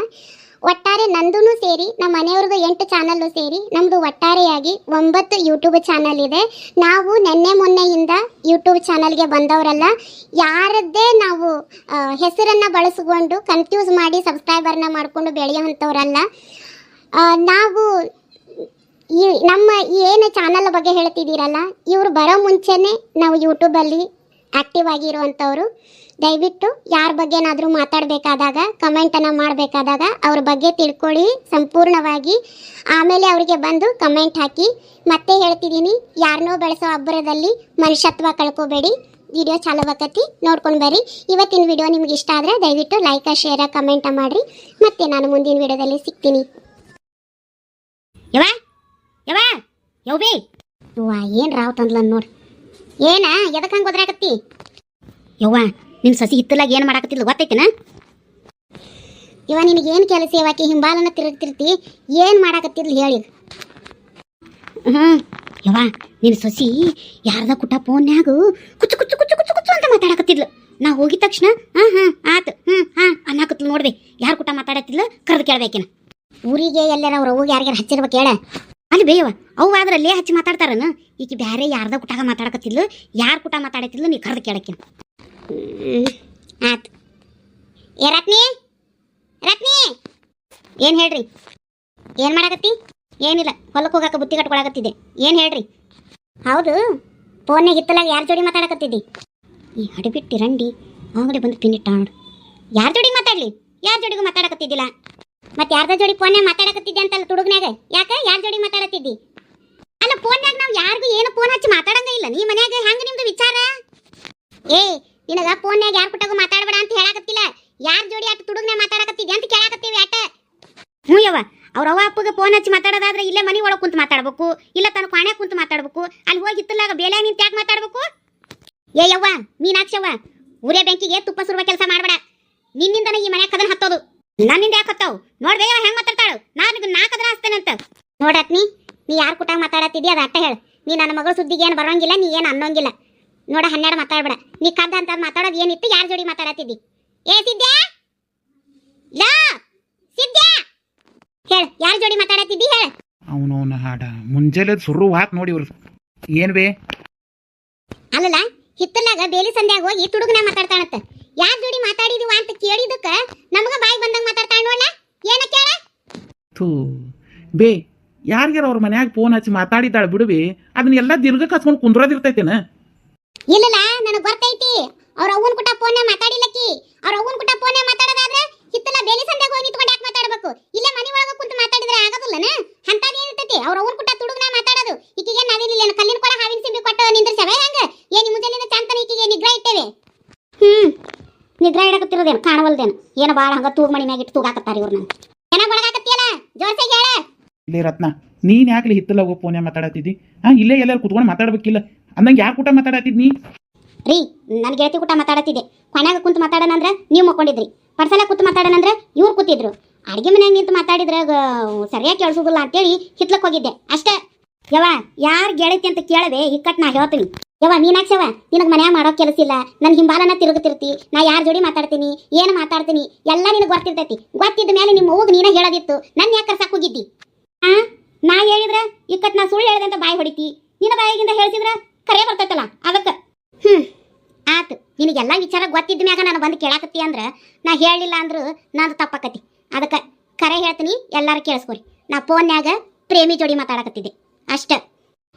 ಒಟ್ಟಾರೆ ನಂದೂ ಸೇರಿ ನಮ್ಮ ಮನೆಯವ್ರದ್ದು 8 ಚಾನಲ್ಲು ಸೇರಿ ನಮ್ಮದು ಒಟ್ಟಾರೆಯಾಗಿ 9 ಯೂಟ್ಯೂಬ್ ಚಾನಲ್ ಇದೆ. ನಾವು ಮೊನ್ನೆಯಿಂದ ಯೂಟ್ಯೂಬ್ ಚಾನಲ್ಗೆ ಬಂದವರಲ್ಲ. ಯಾರದ್ದೇ ನಾವು ಹೆಸರನ್ನು ಬಳಸಿಕೊಂಡು ಕನ್ಫ್ಯೂಸ್ ಮಾಡಿ ಸಬ್ಸ್ಕ್ರೈಬರ್ನ ಮಾಡಿಕೊಂಡು ಬೆಳೆಯೋವಂಥವ್ರಲ್ಲ ನಾವು. ನಮ್ಮ ಏನು ಚಾನಲ್ ಬಗ್ಗೆ ಹೇಳ್ತಿದ್ದೀರಲ್ಲ, ಇವರು ಬರೋ ಮುಂಚೆನೇ ನಾವು ಯೂಟ್ಯೂಬಲ್ಲಿ ಆ್ಯಕ್ಟಿವ್ ಆಗಿರುವಂಥವ್ರು. ದಯವಿಟ್ಟು ಯಾರ ಬಗ್ಗೆನಾದರೂ ಮಾತಾಡಬೇಕಾದಾಗ, ಕಮೆಂಟನ್ನು ಮಾಡಬೇಕಾದಾಗ ಅವ್ರ ಬಗ್ಗೆ ತಿಳ್ಕೊಳ್ಳಿ ಸಂಪೂರ್ಣವಾಗಿ. ಆಮೇಲೆ ಅವರಿಗೆ ಬಂದು ಕಮೆಂಟ್ ಹಾಕಿ. ಮತ್ತೆ ಹೇಳ್ತಿದ್ದೀನಿ, ಯಾರನ್ನೋ ಬೆಳೆಸೋ ಅಬ್ಬರದಲ್ಲಿ ಮನುಷ್ಯತ್ವ ಕಳ್ಕೋಬೇಡಿ. ವಿಡಿಯೋ ಚಾಲುವಾಕತಿ ನೋಡ್ಕೊಂಡು ಬರ್ರಿ. ಇವತ್ತಿನ ವಿಡಿಯೋ ನಿಮ್ಗೆ ಇಷ್ಟ ಆದರೆ ದಯವಿಟ್ಟು ಲೈಕ್ ಶೇರ್ ಕಮೆಂಟ್ ಮಾಡಿರಿ. ಮತ್ತೆ ನಾನು ಮುಂದಿನ ವಿಡಿಯೋದಲ್ಲಿ ಸಿಗ್ತೀನಿ. ಯವ್ವಿ ಏನು ರಾವ್ ತಂದ್ಲ ನೋಡಿ. ಏನ ಎದಕ್ಕೆ ಹಂಗೆ ಒದ್ರಾಕತ್ತಿ? ಯವ್ವ, ನಿಮ್ಮ ಸಸಿ ಹಿತ್ತಲಾಗ ಏನು ಮಾಡಾಕತ್ತಿಲ್ಲ ಗೊತ್ತೈತೇನ? ನಿನಗೇನು ಕೆಲಸ ಯಾವಾಕಿ ಹಿಂಬಾಲನ ತಿರುಗ್ತಿರ್ತಿ, ಏನು ಮಾಡಾಕತ್ತಿದ್ಲು ಹೇಳಿ. ಯವ್ವ, ನಿನ್ನ ಸಸಿ ಯಾರ್ದ ಕುಟ್ಟ ಫೋನ್ಯಾಗ ಕುಚ್ಚು ಕುಚ್ಚು ಕುಚ್ಚು ಕುಚ್ಚು ಕುಚ್ಚು ಅಂತ ಮಾತಾಡಕತ್ತಿದ್ಲು. ನಾ ಹೋಗಿದ ತಕ್ಷಣ ಆತು ಅನ್ನಕತ್ಲು ನೋಡ್ದೆ. ಯಾರು ಕುಟ್ಟ ಮಾತಾಡತ್ತಿದ್ಲು ಕರೆದು ಕೇಳ್ಬೇಕೇನ? ಊರಿಗೆ ಎಲ್ಲಾರ ಅವ್ರ ಅವ್ಗೆ ಯಾರ್ಯಾರು ಹಚ್ಚಿರ್ಬೇಕು ಹೇಳ. ಅಲ್ಲಿ ಬೇಯವ ಅವು ಆದ್ರಲ್ಲೇ ಹಚ್ಚಿ ಮಾತಾಡ್ತಾರನ. ಈಗ ಬ್ಯಾರೆ ಯಾರ್ದ ಕುಟಾಗ ಮಾತಾಡಕತ್ತಿದ್ಲು, ಯಾರು ಕುಟ ಮಾತಾಡತ್ತಿದ್ಲು ನೀ ಕರೆದು ಕೇಳಕ್ಕೆ. ಆತು. ರತ್ನಿ ಏನು ಹೇಳ್ರಿ? ಏನು ಮಾಡಾಕತ್ತಿ? ಏನಿಲ್ಲ, ಹೊಲಕ್ಕೆ ಹೋಗಾಕ ಬುತ್ತಿ ಕಟ್ಕೊಳಕತ್ತಿದ್ದೆ. ಏನು ಹೇಳ್ರಿ? ಹೌದು, ಫೋನ್ನಾಗ ಹಿತ್ತಲಾಗ ಯಾರ ಜೋಡಿ ಮಾತಾಡಕತ್ತಿದ್ದಿ? ಈ ಹಡಿಬಿಟ್ಟು ರಂಡಿ ಆಗಡೆ ಬಂದು ಪಿನ್ನಿಟ್ಟ ನೋಡು. ಯಾರ ಜೋಡಿ ಮಾತಾಡ್ಲಿ? ಯಾರ ಜೋಡಿಗೂ ಮಾತಾಡಕತ್ತಿದ್ದಿಲ್ಲ. ಮತ್ತೆ ಯಾರ್ದ ಜೋಡಿ ಫೋನ್ಯಾಗ ಮಾತಾಡಕತ್ತಿದ್ದೆ ಅಂತಲ್ಲ ತುಡುಗ್ನಾಗ? ಯಾಕೆ ಯಾರ ಜೋಡಿ ಮಾತಾಡತ್ತಿದ್ದಿ? ಅಲ್ಲ, ಫೋನ್ಯಾಗ ನಾವು ಯಾರಿಗೂ ಏನು ಫೋನ್ ಹಚ್ಚಿ ಮಾತಾಡಂಗ ಇಲ್ಲ. ನೀ ಮನ್ಯಾಗ ಹೆಂಗೆ ನಿಮ್ದು ವಿಚಾರ? ನಿನಗ ಫೋನ್ಯಾಗ ಯಾರ ಕುಟಾಗೂ ಮಾತಾಡಬೇಡ ಅಂತ ಹೇಳಾಕತ್ತಿಲ್ಲ. ಯಾರ ಜೋಡಿ ಅಟ್ಟು ತುಡುಗ್ನಾಗ ಮಾತಾಡಕತ್ತಿದ್ದೆ ಅಂತ ಕೇಳಾಕತ್ತೀವಿ ಅಟ್ಟ. ಯವ್ವ, ಅವ್ರ ಅವ್ವ ಅಪ್ಪಗೆ ಫೋನ್ ಹಚ್ಚಿ ಮಾತಾಡೋದಾದ್ರೆ ಇಲ್ಲೇ ಮನೆ ಒಳಗೆ ಕುಂತು ಮಾತಾಡ್ಬೇಕು, ಇಲ್ಲ ತನ್ನ ಕ್ವಾಣ್ಯಾಗ ಕುಂತು ಮಾತಾಡ್ಬೇಕು. ಅಲ್ಲಿ ಹೋಗಿ ಹಿತ್ತಲಾಗ ಬೇಲೆ ನಿಂತು ಯಾಕೆ ಮಾತಾಡ್ಬೇಕು? ಯವ್ವ ಮೀನಾಕ್ಷವ್ವ, ಊರೇ ಬೆಂಕಿಗೆ ತುಪ್ಪ ಸುರುವ ಕೆಲಸ ಮಾಡಬೇಡ. ನಿನ್ನಿಂದನೇ ಈ ಮನ್ಯಾಗ ಕದನ್ ಹತ್ತೋದು. ನನ್ನಿಂದ ಯಾಕೆ ಹತ್ತಾವು? ನೋಡ್ಬೇಯವ ಹೆಂಗ್ ಮಾತಾಡ್ತಾಳು. ನಾನು ಕದನ ಹಸ್ತೇನೆ ಅಂತ. ನೋಡತ್ನಿ, ನೀ ಯಾರು ಕುಟಾಗ ಮಾತಾಡತ್ತಿದ್ದಿ ಅದು ಅಟ್ಟ ಹೇಳು. ನೀ ನನ್ನ ಮಗಳ ಸುದ್ದಿಗೆ ಏನು ಬರೋಂಗಿಲ್ಲ, ನೀ ಏನು ಅನ್ನೋಂಗಿಲ್ಲ. ನೋಡ 12 ಮಾತಾಡ್ಬೇಡ. ನೀ ಕದ್ದ ಅಂತ ಮಾತಾಡೋದು ಏನಿತ್ತು, ಯಾರ ಜೋಡಿ ಮಾತಾಡತ್ತಿದ್ದಿ? ಏ ಸಿದ್ಯಾ, ಲೋ ಸಿದ್ಯಾ, ಹೇಳ ಯಾರ ಜೋಡಿ ಮಾತಾಡತ್ತಿದ್ದಿ ಹೇಳ. ಅವನವನ ಹಾಡ ಮುಂಜಾನೆ ಸುರು ಹಾಕ್ ನೋಡಿ ಇವ್ರು ಏನ್ ಬೇ. ಅಲ್ಲಲ್ಲ, ಹಿತ್ತಲಾಗ ಬೇಲಿ ಸಂಧ್ಯಾಗ ಹೋಗಿ ತುಡುಗನ ಮಾತಾಡ್ತಾನತ್ತ. ಯಾರ ಜೋಡಿ ಮಾತಾಡಿದಿವ ಅಂತ ಕೇಳಿದಕ್ಕ ನಮಗ ಬಾಯಿ ಬಂದಂಗ ಮಾತಾಡ್ತಾಳ ನೋಡ್ಲ. ಏನ ಕೇಳ? ಥೂ ಬೇ, ಯಾರಿಗಾರ ಅವ್ರ ಮನ್ಯಾಗ ಫೋನ್ ಹಚ್ಚಿ ಮಾತಾಡಿದ್ದಾಳ ಬಿಡುವೆ, ಅದನ್ನೆಲ್ಲ ದಿರ್ಗಕ್ಕೆ ಹಚ್ಕೊಂಡು ಕುಂದ್ರೋದಿರ್ತೈತೇನ? ಇಲ್ಲಲ್ಲ, ನನಗೆ ಗೊತ್ತೈತಿ. ಅವ್ರ ಅವ್ವನ್ ಕುಟ ಫೋನ್ ಮಾತಾಡಿಲ್ಲಕ್ಕಿ. ಅವ್ರ ಅವ್ವನ್ ಕುಟ ಫೋನ್ ಮಾತಾಡೋದಾದ್ರೆ ಹಿತ್ತಲ ಬೇಲಿ ಸಂಧ್ಯಾಗ ಹೋಗಿ ನಿಂತ್ಕೊಂಡು ಯಾಕೆ ಮಾತಾಡ್ಬೇಕು? ಇಲ್ಲೇ ಮನೆ ಒಳಗ ಕುಂತು ಮಾತಾಡಿದ್ರೆ ಆಗೋದಿಲ್ಲನ? ಅಂತದ್ ಏನಿರ್ತೈತಿ? ಅವ್ರ ಅವ್ವನ್ ಕುಟ ತುಡುಗನ ಮಾತಾಡೋದು. ಈಕಿಗೆ ನಾವೇನಿಲ್ಲ ಕಲ್ಲಿನ ಕೊಡ ಹಾವಿನ ಸಿಂಬಿ ಕೊಟ್ಟು ನಿಂದ್ರಸವೆ ಹೆಂಗ? ಏನಿ ಮುಂಜಾನೆ ಚಾಂತನ ಈಕಿಗೆ ನಿಗ್ರಹ ಇಟ್ಟೇವೆ. ನಿಗ್ರಹ ಇಡಕತ್ತಿರೋದೇನು ಕಾಣವಲ್ದೇನು? ಏನೋ ಬಾಳ ಹಂಗ ತೂಗ್ ಮಣಿ ಮ್ಯಾಗ ಇಟ್ಟು ತೂಗಾಕತ್ತಾರ ಇವ್ರು. ನಾನು ಚೆನ್ನಾಗಿ ಒಳಗಾಕತ್ತಿಯಲ್ಲ, ಜೋರ್ಸಾಗಿ ಹೇಳ. ಇಲ್ಲೇ ರತ್ನ, ನೀನ್ ಯಾಕ್ಲಿ ಹಿತ್ತಲಾಗ ಹೋಗಿ ಫೋನ್ಯಾಗ ಮಾತಾಡತ್ತಿದ್ದಿ? ಇಲ್ಲೇ ಎಲ್ಲರೂ ಕುತ್ಕೊಂಡು ಮಾತಾಡ್ಬೇಕಿಲ್ಲ ಅಂದಂಗೆ ಯಾಕೆ ಕೂಟ ಮಾತಾಡತ್ತಿದ್ ನೀ? ರೀ, ನನ್ನ ಗೆಳತಿ ಕೂಟ ಮಾತಾಡತ್ತಿದ್ದೆ. ಕೊನೆಯಾಗ ಕುಂತು ಮಾತಾಡೋಣಂದ್ರೆ ನೀವು ಮಕ್ಕೊಂಡಿದ್ರಿ. ಪರ್ಸಲ ಕೂತು ಮಾತಾಡೋಣಂದ್ರೆ ಇವ್ರು ಕೂತಿದ್ರು. ಅಡುಗೆ ಮನ್ಯಾಗ ನಿಂತು ಮಾತಾಡಿದ್ರೆ ಸರಿಯಾಗಿ ಕೇಳಿಸೋದಿಲ್ಲ ಅಂತೇಳಿ ಹಿತ್ಲಕ್ಕೆ ಹೋಗಿದ್ದೆ ಅಷ್ಟೇ. ಯವ್ವ, ಯಾರು ಗೆಳತಿ ಅಂತ ಕೇಳವೆ ಇಕ್ಕಟ್ಟು ನಾ ಹೇಳ್ತೀನಿ. ಯವ್ವ ಮೀನಾಕ್ಷವ, ನಿನಗೆ ಮನ್ಯಾಗ ಮಾಡೋ ಕೆಲಸ ಇಲ್ಲ. ನನ್ನ ಹಿಂಬಾಲನ ತಿರುಗುತ್ತಿರ್ತಿ. ನಾ ಯಾರ ಜೋಡಿ ಮಾತಾಡ್ತೀನಿ, ಏನು ಮಾತಾಡ್ತೀನಿ ಎಲ್ಲ ನಿನಗೆ ಗೊತ್ತಿರ್ತೈತಿ. ಗೊತ್ತಿದ್ದ ಮೇಲೆ ನಿಮ್ಮ ಅವ್ಗೆ ನೀನ ಹೇಳೋದಿತ್ತು. ನನ್ನ ಯಾಕೆ ಕರ್ಸಕ್ಕೆ ಹೋಗಿದ್ದಿ? ನಾ ಹೇಳಿದ್ರೆ ಇಕ್ಕಟ್ಟು ನಾ ಸುಳ್ಳು ಹೇಳಿದೆ ಅಂತ ಬಾಯಿ ಹೊಡಿತಿ. ನಿನ್ನ ಬಾಯಿಗಿಂದ ಹೇಳ್ತಿದ್ರೆ ಕರೆ ಬರ್ತೈತಲ್ಲ ಅದಕ್ಕೆ. ಆತು, ನಿನಗೆಲ್ಲ ವಿಚಾರ ಗೊತ್ತಿದ್ದ ಮ್ಯಾಗ ನಾನು ಬಂದು ಕೇಳಾಕತ್ತಿ ಅಂದ್ರೆ ನಾ ಹೇಳಲಿಲ್ಲ ಅಂದ್ರೂ ನಂದು ತಪ್ಪಾಕತಿ. ಅದಕ್ಕೆ ಕರೆ ಹೇಳ್ತೀನಿ, ಎಲ್ಲರೂ ಕೇಳಿಸ್ಕೊರಿ. ನಾ ಫೋನ್ಯಾಗ ಪ್ರೇಮಿ ಜೋಡಿ ಮಾತಾಡಕತ್ತಿದ್ದೆ ಅಷ್ಟೇ.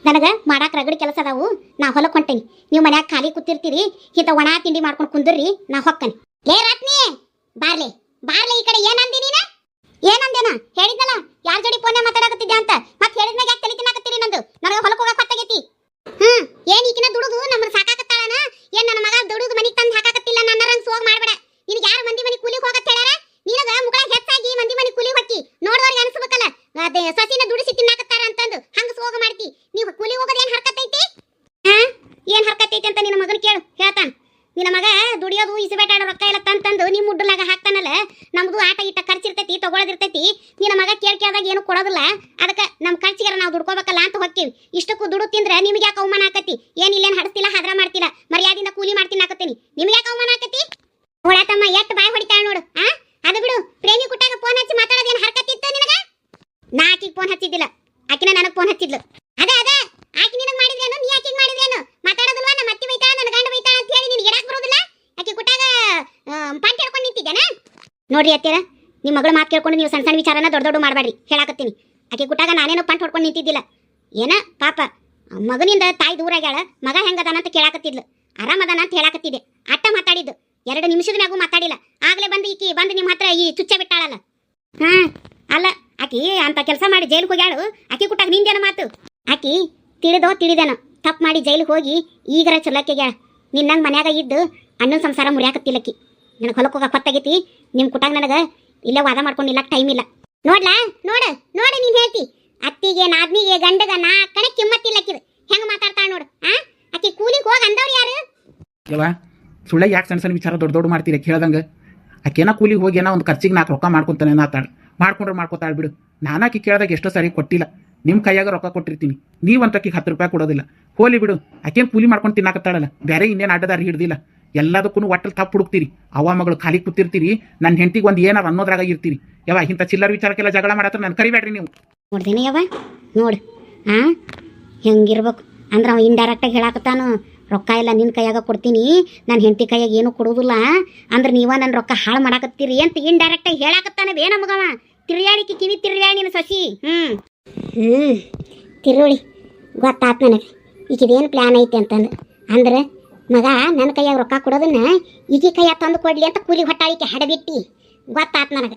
ನನಗೆ ಮಾಡಾಕ ರಗಡಿ ಕೆಲಸ ಅದಾವು, ನಾ ಹೊಲಕ್ಕೆ ಹೊಂಟೇನಿ. ನೀವು ಮನ್ಯಾಗ ಖಾಲಿ ಕೂತಿರ್ತೀರಿ, ಇಂಥ ಒಣ ತಿಂಡಿ ಮಾಡ್ಕೊಂಡು ಕುಂದ್ರಿ, ನಾ ಹೊಕ್ಕನಿ. ಲೇ ರತ್ನಿ, ಬಾರ್ಲೆ ಬಾರ್ಲೆ ಈ ಕಡೆ. ಏನಂದಿ ನೀನ? ಏನಂದೇನ ಹೇಳಿದ್ನಲ್ಲ, ಯಾರ ಜೋಡಿ ಫೋನ್ಯಾಗ ಮಾತಾಡಕತ್ತಿದ್ದೆ ಅಂತ. ಮತ್ತೆ ಹೇಳಿದ್ಮ್ಯಾಗ ಯಾಕೆ ತಲೆ ತಿನ್ನಾಕತ್ತೀರಿ? ನಂದು ನನಗೆ ಹೊಲಕ್ಕೆ ಹೋಗಕ್ಕೆ ಹೊತ್ತಾಗೈತಿ. ಏನ್ ಈಕಿನ ದುಡುದು ನಮ್ಮನ್ನ ಸಾಕಾಕತ್ತಾಳನ? ಏನ್ ನನ್ನ ಮಗ ದುಡುದು ಮನಿಗೆ ತಂದು ಹಾಕಾಕತ್ತಿಲ್ಲ? ನನ್ನ ರಂಗ್ ಸೋಗ್ ಮಾಡ್ಬೇಡ. ನಿನಗೆ ಯಾರು ಮಂದಿ ಮನಿ ಕೂಲಿಗೆ ಹೋಗತ್ ಹೇಳಾರ? ನಿನಗ ಮುಗಳ ಹೆಚ್ಚಾಗಿ ಮಂದಿ ಮನಿ ಕೂಲಿಗೆ ಹೊಕ್ಕಿ ನೋಡೋರಿಗೆ ಅನ್ಸ್ಬೇಕಲ್ಲ, ಅದೇ ಸಸಿನ ದುಡಿಸಿ ತಿನ್ನಾಕತ್ತಾರ ಅಂತಂದು ಹಂಗ ಸೋಗ ಮಾಡ್ತಿ. ನೀವು ಕೂಲಿಗೆ ಹೋಗೋದು ಏನ್ ಹರ್ಕತ್ತೈತಿ? ಏನ್ ಹರ್ಕತ್ತೈತಿ ಅಂತ ನಿನ್ನ ಮಗನ ಕೇಳು, ಹೇಳ್ತಾನ. ನಿನ್ನ ಮಗ ದುಡಿಯೋದು ಇಸಬೇಟಾಡೋ ರೊಕ್ಕ ಇಲ್ಲ ತಂತಂದು ನಿಮ್ಮ ಮುಡ್ಡಲಾಗ ಹಾಕ್ತಾನಲ್ಲ. ನಮ್ದು ಆಟ ಇಟ್ಟ ಖರ್ಚಿರ್ತೈತಿ, ತಗೊಳ್ಳೋದಿರ್ತೈತಿ. ನಿನ್ನ ಮಗ ಕೇಳ್ದಾಗ ಏನು ಕೊಡೋದಿಲ್ಲ. ಅದಕ್ಕೆ ನಮ್ಮ ಖರ್ಚಿಗಾರ ನಾವು ದುಡ್ಕೋಬೇಕಲ್ಲ ಅಂತ ಹೊಕ್ಕಿವಿ. ಇಷ್ಟಕ್ಕೂ ದುಡ್ಡು ತಿಂದ್ರೆ ನಿಮ್ಗೆ ಯಾಕೆ ಅವಮಾನ ಆಕತಿ? ಏನ್ ಇಲ್ಲೇನು ಹಡಿಸ್ತಿಲ್ಲ, ಹಾದ್ರ ಮಾಡ್ತಿಲ್ಲ, ಮರ್ಯಾದಿಂದ ಕೂಲಿ ಮಾಡ್ತೀನಿ ಹಾಕತ್ತೀನಿ. ನಿಮ್ಗೆ ಯಾಕೆ ಅವಮಾನ ಆಕತಿ? ನೋಡತಮ್ಮ ಎಷ್ಟು ಬಾಯಿ ಹೊಡಿತಾಳ ನೋಡು. ಅದು ಬಿಡು, ಪ್ರೇಮಿ ಕುಟ್ಟಾಗ ಫೋನ್ ಹಚ್ಚಿ ಮಾತಾಡೋದೇನು ಹರ್ಕತ್ತಿತ್ತು ನಿನಗ? ನಾ ಆಕಿಗೆ ಫೋನ್ ಹಚ್ಚಿದ್ದಿಲ್ಲ, ಆಕಿನ ನನಗೆ ಫೋನ್ ಹಚ್ಚಿದ್ಲು. ಅದೇ ಆಕಿ ನಿನಗೆ ಮಾಡಿದ್ರೇನು, ನೀ ಆಕಿಗೆ ಮಾಡಿದ್ರೇನು? ಮಾತಾಡೋದಿಲ್ವಾ? ನಮ್ಮ ಅತ್ತಿ ಬೈತಾಳ, ನನ್ನ ಗಂಡ ಬೈತಾಳ ಅಂತ ಹೇಳಿ ನಿನಗೆ ಇಡಕ್ಕೆ ಬರೋದಿಲ್ಲ? ಆಕಿ ಕುಟ್ಟಾಗ ಪಂಟ್ ಹೇಳ್ಕೊಂಡು ನಿಂತಿದ್ದೇನ? ನೋಡ್ರಿ ಅತ್ತೀರ, ನಿಮ್ಮ ಮಗಳ ಮಾತು ಕೇಳ್ಕೊಂಡು ನೀವು ಸಣ್ಣ ಸಣ್ಣ ವಿಚಾರನ ದೊಡ್ಡ ದೊಡ್ಡ ಮಾಡಬೇಡ್ರಿ, ಹೇಳಾಕತ್ತೀನಿ. ಆಕಿ ಕುಟ್ಟಾಗ ನಾನೇನೋ ಪಂಟ್ ಹೊಡ್ಕೊಂಡು ನಿಂತಿದ್ದಿಲ್ಲ. ಏನ ಪಾಪ ಮಗನಿಂದ ತಾಯಿ ದೂರ ಆಗ್ಯಾಳ, ಮಗ ಹೆಂಗದಾನ ಅಂತ ಕೇಳಾಕತ್ತಿದ್ಲು. ಆರಾಮದಾನ ಅಂತ ಹೇಳಾಕತ್ತಿದ್ದೆ. ಅಟ್ಟ ಮಾತಾಡಿದ್ದು, 2 ನಿಮಿಷದ ಮ್ಯಾಗೂ ಮಾತಾಡಿಲ್ಲ. ಆಗ್ಲೇ ಬಂದು ಈಕಿ ಬಂದು ನಿಮ್ಮ ಹತ್ರ ಈ ಚುಚ್ಚ ಬಿಟ್ಟಾಳಲ್ಲ. ಅಲ್ಲ, ಆಕಿ ಅಂತ ಕೆಲಸ ಮಾಡಿ ಜೈಲಿಗೆ ಹೋಗ್ಯಾಳು. ಆಕಿ ಕುಟ್ಟಾಗ ನಿಂದೇನ ಮಾತು? ಆಕಿ ತಿಳಿದೇನೋ ತಪ್ಪು ಮಾಡಿ ಜೈಲಿಗೆ ಹೋಗಿ ಈಗರ ಚಲಕ್ಕೆಗ್ಯಾಳ. ನಿನ್ನಂಗೆ ಮನ್ಯಾಗ ಇದ್ದು ಅಣ್ಣನ ಸಂಸಾರ ಮುರಿಯಾಕತ್ತಿಲ್ಲಕ್ಕಿ. ನನಗೆ ಹೊಲಕ್ಕೆ ಹೋಗಕ್ಕೆ ಹೊತ್ತಾಗೈತಿ. ನಿಮ್ಮ ಕುಟ್ಟಾಗ ನನಗೆ ಇಲ್ಲೇ ವಾದ ಮಾಡ್ಕೊಂಡು ನಿಲ್ಲಕ್ಕೆ ಟೈಮ್ ಇಲ್ಲ. ನೋಡ್ಲಾ, ನೋಡು ನೀನು ಹೇಳ್ತಿ ಅತ್ತಿಗೆ ನಾದ್ನಿಗೆ ಗಂಡಗ ನಾ ಕಡೆ ಕಿಮ್ಮತ್ತಿಲ್ಲಕ್ಕಿದು ಹೆಂಗೆ ಮಾತಾಡ್ತಾಳ ನೋಡು. ಆಕಿ ಕೂಲಿಗೆ ಹೋಗಿ ಅಂದವ್ರು ಯಾರು? ಯವ್ವ, ಸುಳ್ಳ ಯಾಕೆ ಸಣ್ಣ ಸಣ್ಣ ವಿಚಾರ ದೊಡ್ಡ ದೊಡ್ಡ ಮಾಡ್ತೀರಿ ಕೇಳ್ದಂಗೆ? ಆಕೆನ ಕೂಲಿಗೆ ಹೋಗಿ ಏನೋ ಒಂದು ಖರ್ಚಿಗೆ 4 ರೊಕ್ಕ ಮಾಡ್ಕೊತಾನೆ ನಾತಾಳೆ. ಮಾಡ್ಕೊತಾಳೆ ಬಿಡು. ನಾನು ಆಕಿ ಕೇಳಿದಾಗ ಎಷ್ಟೋ ಸರಿ ಕೊಟ್ಟಿಲ್ಲ. ನಿಮ್ಮ ಕೈಯಾಗ ರೊಕ್ಕ ಕೊಟ್ಟಿರ್ತೀನಿ, ನೀವಂತಕ್ಕೆ 10 ರೂಪಾಯಿ ಕೊಡೋದಿಲ್ಲ. ಹೋಲಿ ಬಿಡು, ಆಕೇನು ಕೂಲಿ ಮಾಡ್ಕೊಂಡು ತಿನ್ನಾಕತ್ತಾಳಲ್ಲ, ಬೇರೆ ಇನ್ನೇನು ಅಡ್ಡದಾರಿ ಹಿಡ್ದಿಲ್ಲ. ಎಲ್ಲದಕ್ಕೂ ಒಟ್ಟಲ್ಲಿ ತಪ್ಪು ಹುಡುಕ್ತೀರಿ. ಅವ್ವ ಮಗಳು ಖಾಲಿ ಕೂತಿರ್ತೀರಿ, ನನ್ನ ಹೆಂಡತಿಗೆ ಒಂದು ಏನಾರು ಅನ್ನೋದ್ರಾಗ ಇರ್ತೀರಿ. ಯವ್ವ, ಇಂಥ ಚಿಲ್ಲರ ವಿಚಾರಕ್ಕೆಲ್ಲ ಜಗಳ ಮಾಡತ್ರ ನಾನು ಕರಿಬೇಡ್ರಿ ನೀವು. ನೋಡ್ದೇನೆ ಯವ್ವ, ನೋಡು ಹೆಂಗಿರ್ಬೇಕು ಅಂದ್ರೆ ಅವ ಇಂಡೈರೆಕ್ಟಾಗಿ ಹೇಳಾಕತ್ತಾನು. ರೊಕ್ಕ ಎಲ್ಲ ನಿನ್ನ ಕೈಯಾಗ ಕೊಡ್ತೀನಿ, ನನ್ನ ಹೆಂಡತಿ ಕೈಯಾಗ ಏನೂ ಕೊಡೋದಿಲ್ಲ ಅಂದ್ರೆ ನೀವ ನನ್ನ ರೊಕ್ಕ ಹಾಳು ಮಾಡಾಕತ್ತೀರಿ ಅಂತ ಇಂಡೈರೆಕ್ಟಾಗಿ ಹೇಳಾಕತ್ತಾನವೇ ನಮಗವ. ತಿರುಗಾಡಿಕೆ ಕಿವಿ ತಿರುಗಾಡಿ ನಿನ್ನ ಸಸಿ. ತಿರುಳಿ ಗೊತ್ತಾತ್ ನನಗೆ ಈಗಿದೇನು ಪ್ಲ್ಯಾನ್ ಐತೆ ಅಂತಂದು. ಅಂದ್ರೆ ಮಗ ನನ್ನ ಕೈಯಾಗ ರೊಕ್ಕ ಕೊಡೋದನ್ನ ಈಗಿ ಕೈಯಾಗ ತಂದು ಕೊಡ್ಲಿ ಅಂತ ಕೂಲಿಗೆ ಹೊಟ್ಟಾಳಿಕೆ ಹಡಬಿಟ್ಟಿ. ಗೊತ್ತಾತ್ ನನಗೆ.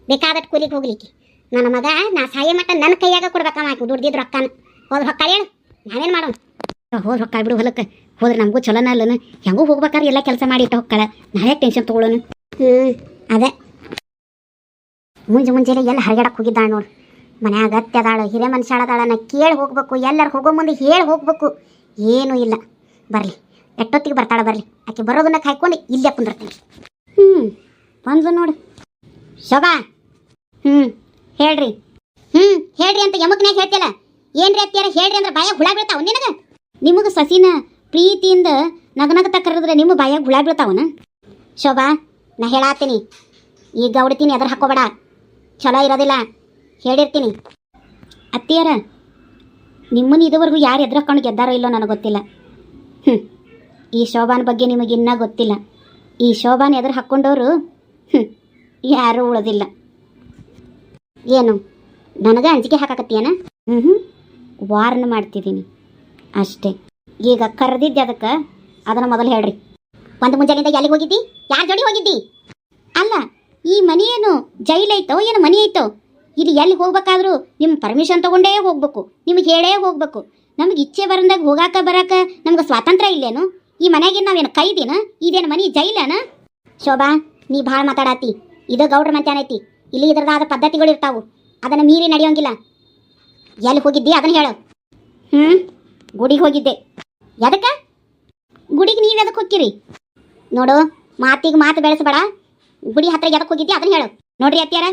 ಬೇಕಾದಟ್ಟು ಕೂಲಿಗೆ ಹೋಗ್ಲಿಕ್ಕೆ ನನ್ನ ಮಗ ನಾ ಸಾಯ ಮಟ್ಟ ನನ್ನ ಕೈಯಾಗ ಕೊಡ್ಬೇಕಮ್ಮ ದುಡ್ದಿದ್ದು ರೊಕ್ಕನ. ಹೋದ್ರೆ ಹೊಕ್ಕಾಳ ಹೇಳು, ನಾವೇನು ಮಾಡೋಣ? ಹೋದ್ರೆ ಹೊಕ್ಕಾಳ ಬಿಡು ಹೊಲಕ್ಕೆ. ಹೋದ್ರೆ ನಮಗೂ ಚಲೋನ ಅಲ್ಲನು. ಹೆಂಗೂ ಹೋಗ್ಬೇಕಾದ್ರೆ ಎಲ್ಲ ಕೆಲಸ ಮಾಡಿ ಇಟ್ಟು ಹೊಕ್ಕಾಳ. ನಾಳೆ ಟೆನ್ಷನ್ ತೊಗೊಳ್ಳೋನು. ಅದೇ ಮುಂಜಾನೆ ಎಲ್ಲ ಹರಗಾಡಕ್ಕೆ ಹೋಗಿದ್ದಾಳೆ ನೋಡು. ಮನ್ಯಾಗ ಅತ್ತೆ ಅದಾಳ, ಹಿರೇ ಮನುಷ್ಯ ಅದಾಳ. ನಾ ಕೇಳಿ ಹೋಗ್ಬೇಕು, ಎಲ್ಲರೂ ಹೋಗೋ ಮುಂದೆ ಹೇಳಿ ಹೋಗ್ಬೇಕು. ಏನೂ ಇಲ್ಲ, ಬರಲಿ ಎಷ್ಟೊತ್ತಿಗೆ ಬರ್ತಾಳೆ ಬರಲಿ. ಆಕೆ ಬರೋದನ್ನ ಕಾಯ್ಕೊಂಡು ಇಲ್ಲೇ ಕುಂದಿರ್ತೀನಿ. ಬಂದ್ಲು ನೋಡು ಶೋಭಾ. ಹೇಳ್ರಿ ಅಂತ ಯಮಕ್ನಾಗ ಹೇಳ್ತಿಲ್ಲ. ಏನ್ರಿ ಅತ್ತಿಯಾರ ಹೇಳ್ರಿ ಅಂದ್ರೆ ಬಾಯಾಗ ಹುಳ ಬೀಳ್ತಾವ ನಿನಗೆ? ನಿಮಗೆ ಸಸಿನ ಪ್ರೀತಿಯಿಂದ ನಗನಗತ ಕರೆದ್ರೆ ನಿಮ್ಮ ಬಾಯಾಗ ಹುಳ ಬೀಳ್ತಾವನ? ಶೋಭಾ, ನಾ ಹೇಳಾತೀನಿ, ಈಗ ಗೌಡ್ತೀನಿ ಅದ್ರ ಹಾಕೋಬೇಡ, ಚಲೋ ಇರೋದಿಲ್ಲ, ಹೇಳಿರ್ತೀನಿ. ಅತ್ತಿಯಾರ, ನಿಮ್ಮನ್ನು ಇದುವರೆಗೂ ಯಾರು ಎದುರಕೊಂಡು ಗೆದ್ದಾರೋ ಇಲ್ಲೋ ನನಗೆ ಗೊತ್ತಿಲ್ಲ. ಈ ಶೋಭಾನ ಬಗ್ಗೆ ನಿಮಗಿನ್ನೂ ಗೊತ್ತಿಲ್ಲ. ಈ ಶೋಭಾನ ಎದುರು ಹಾಕ್ಕೊಂಡವರು ಯಾರೂ ಉಳೋದಿಲ್ಲ. ಏನು ನನಗೆ ಅಂಜಿಕೆ ಹಾಕಾಕತ್ತೀಯನ? ವಾರ್ನ್ ಮಾಡ್ತಿದ್ದೀನಿ ಅಷ್ಟೇ. ಈಗ ಕರೆದಿದ್ದೆ ಅದಕ್ಕೆ ಅದನ್ನು ಮೊದಲು ಹೇಳ್ರಿ. ಒಂದು ಮುಂಜಾನೆಯಿಂದ ಎಲ್ಲಿಗೆ ಹೋಗಿದ್ದಿ? ಯಾರ ಜೋಡಿ ಹೋಗಿದ್ದಿ? ಅಲ್ಲ, ಈ ಮನೆ ಏನು ಜೈಲೈತೋ ಏನು ಮನೆ ಐತೋ? ಇಲ್ಲಿ ಎಲ್ಲಿ ಹೋಗ್ಬೇಕಾದ್ರೂ ನಿಮ್ಮ ಪರ್ಮಿಷನ್ ತೊಗೊಂಡೇ ಹೋಗ್ಬೇಕು, ನಿಮಗೆ ಹೇಳೇ ಹೋಗ್ಬೇಕು. ನಮ್ಗೆ ಇಚ್ಛೆ ಬರಂದಾಗ ಹೋಗಾಕ ಬರಾಕ ನಮ್ಗೆ ಸ್ವಾತಂತ್ರ್ಯ ಇಲ್ಲೇನು? ಈ ಮನೆಯಾಗಿನ ನಾವೇನು ಕೈದಿನ? ಇದೇನು ಮನೆ ಜೈಲನ? ಶೋಭಾ, ನೀ ಭಾಳ ಮಾತಾಡತ್ತಿ. ಇದು ಗೌಡ್ರ ಮಂತ್ಯಾನ ಐತಿ. ಇಲ್ಲಿ ಇದರದಾದ ಪದ್ಧತಿಗಳು ಇರ್ತಾವು, ಅದನ್ನು ಮೀರಿ ನಡೆಯೋಂಗಿಲ್ಲ. ಎಲ್ಲಿ ಹೋಗಿದ್ದಿ ಅದನ್ನು ಹೇಳು. ಗುಡಿಗೆ ಹೋಗಿದ್ದೆ. ಎದಕ್ಕೆ? ಗುಡಿಗೆ ನೀವು ಎದಕ್ಕೆ ಹೋಗ್ತೀರಿ? ನೋಡು, ಮಾತಿಗೆ ಮಾತು ಬೆಳೆಸಬೇಡ. ಗುಡಿ ಹತ್ರ ಎದಕ್ಕೆ ಹೋಗಿದ್ದಿ ಅದನ್ನು ಹೇಳು. ನೋಡ್ರಿ ಅತ್ಯಾರ,